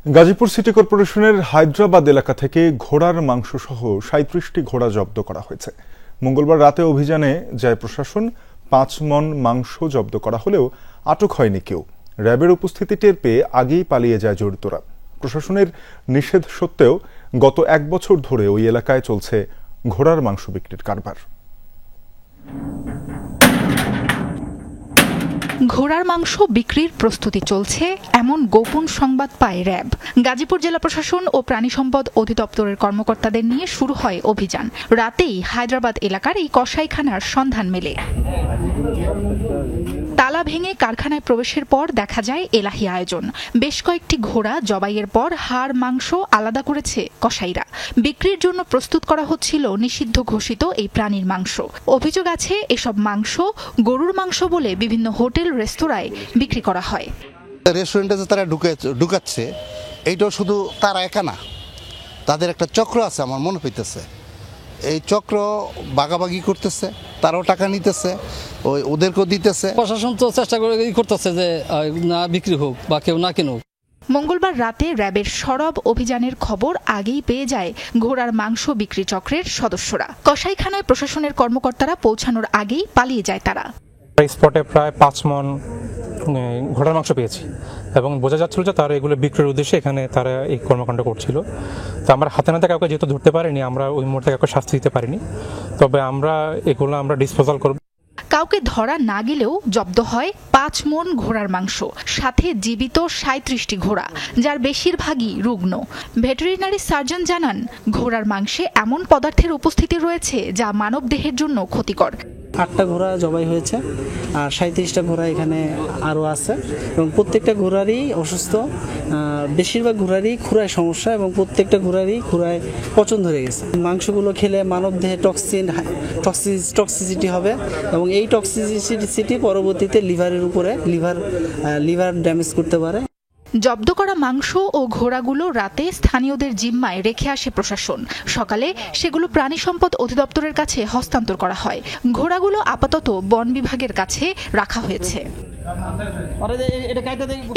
Gazipur city কর্পোরেশনের হায়দ্রাবাদ এলাকা থেকে ঘোড়ার মাংস সহ ৩৭টি ঘোড়া জব্দ করা হয়েছে। মঙ্গলবার রাতে অভিযানে যায় প্রশাসন। ৫ মণ মাংস জব্দ করা হলেও আটক হয়নি কেউ। র্যাবের উপস্থিতি টের পেয়ে আগেই পালিয়ে যায় জড়িতরা। প্রশাসনের নিষেধ সত্ত্বেও গত ১ বছর ধরে ওই এলাকায় চলছে ঘোড়ার মাংস বিক্রির কারবার। ঘোড়ার মাংস বিক্রির প্রস্তুতি চলছে এমন গোপন সংবাদ পায় র্যাব। গাজীপুর জেলা প্রশাসন ও প্রাণী সম্পদ অধিদপ্তরের কর্মকর্তাদের নিয়ে শুরু হয় অভিযান। রাতেই হায়দ্রাবাদ এলাকার এই কসাইখানার সন্ধান মেলে। তালা ভেঙে কারখানায় প্রবেশের পর দেখা যায় এলাহি আয়োজন। বেশ কয়েকটি ঘোড়া জবাইয়ের পর হাড় মাংস আলাদা করেছে কসাইরা। বিক্রির জন্য প্রস্তুত করা হচ্ছিল নিষিদ্ধ ঘোষিত এই প্রাণীর মাংস। অভিযোগ আছে এসব মাংস গরুর মাংস বলে বিভিন্ন হোটেল রেস্তোরাঁয় বিক্রি করা হয়। রেস্টুরেন্টে যে তারা ঢুকাচ্ছে এইটাও শুধু তারা একা না, তাদের একটা চক্র আছে আমার মনে হইতেছে। এই চক্র ভাগাভাগি করতেছে, তারাও টাকা নিতেছে, ওদেরকেও দিতেছে। প্রশাসন তো চেষ্টা করতেছে যে না বিক্রি হোক বা কেউ না কিনুক। মঙ্গলবার রাতে র্যাবের সরব অভিযানের খবর আগেই পেয়ে যায় ঘোড়ার মাংস বিক্রি চক্রের সদস্যরা। কসাইখানায় প্রশাসনের কর্মকর্তারা পৌঁছানোর আগেই পালিয়ে যায় তারা। স্পটে প্রায় ৫ মণ ঘোড়ার মাংস পেয়েছি এবং বোঝা যাচ্ছিল যে তারা এগুলো বিক্রির উদ্দেশ্যে এখানে তারা এই কর্মকাণ্ড করছিল। তো আমরা হাতে নাতে কাউকে যেহেতু ধরতে পারিনি, আমরা ওই মুহূর্তে কাউকে শাস্তি দিতে পারিনি, তবে এগুলো আমরা ডিসপোজাল করব। কাউকে ধরা না গেলেও জব্দ হয় ৫ মণ ঘোড়ার মাংস, সাথে জীবিত ৩৭টি ঘোড়া, যার বেশিরভাগই রুগ্ন। ভেটেরিনারি সার্জন জানান, ঘোড়ার মাংসে এমন পদার্থের উপস্থিতি রয়েছে যা মানব দেহের জন্য ক্ষতিকর। ৮টা ঘোড়া জবাই হয়েছে আর ৩৭টা ঘোড়া এখানে আরও আছে এবং প্রত্যেকটা ঘোড়ারই অসুস্থ। বেশিরভাগ ঘোড়ারই খুরায় সমস্যা এবং প্রত্যেকটা ঘোড়ারই খুরায় পচন ধরে গেছে। মাংসগুলো খেলে মানব দেহে টক্সিসিটি হবে এবং এই টক্সিসিটি পরবর্তীতে লিভারের উপরে লিভার ড্যামেজ করতে পারে। জব্দ করা মাংস ও ঘোড়াগুলো রাতে স্থানীয়দের জিম্মায় রেখে আসে প্রশাসন। সকালে সেগুলো প্রাণী সম্পদ অধিদপ্তরের কাছে হস্তান্তর করা হয়। ঘোড়াগুলো আপাতত বন বিভাগের কাছে রাখা হয়েছে।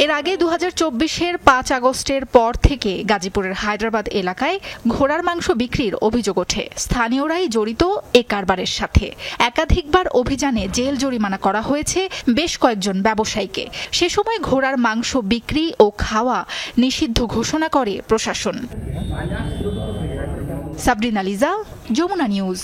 এর আগে ২০২৪-এর ৫ আগস্টের পর থেকে গাজীপুরের হায়দ্রাবাদ এলাকায় ঘোড়ার মাংস বিক্রির অভিযোগ ওঠে। স্থানীয়রাই জড়িত এ কারবারের সাথে। একাধিকবার অভিযানে জেল জরিমানা করা হয়েছে বেশ কয়েকজন ব্যবসায়ীকে। সে সময় ঘোড়ার মাংস বিক্রি ও খাওয়া নিষিদ্ধ ঘোষণা করে প্রশাসন। সাবরিনা লিজা, যমুনা নিউজ।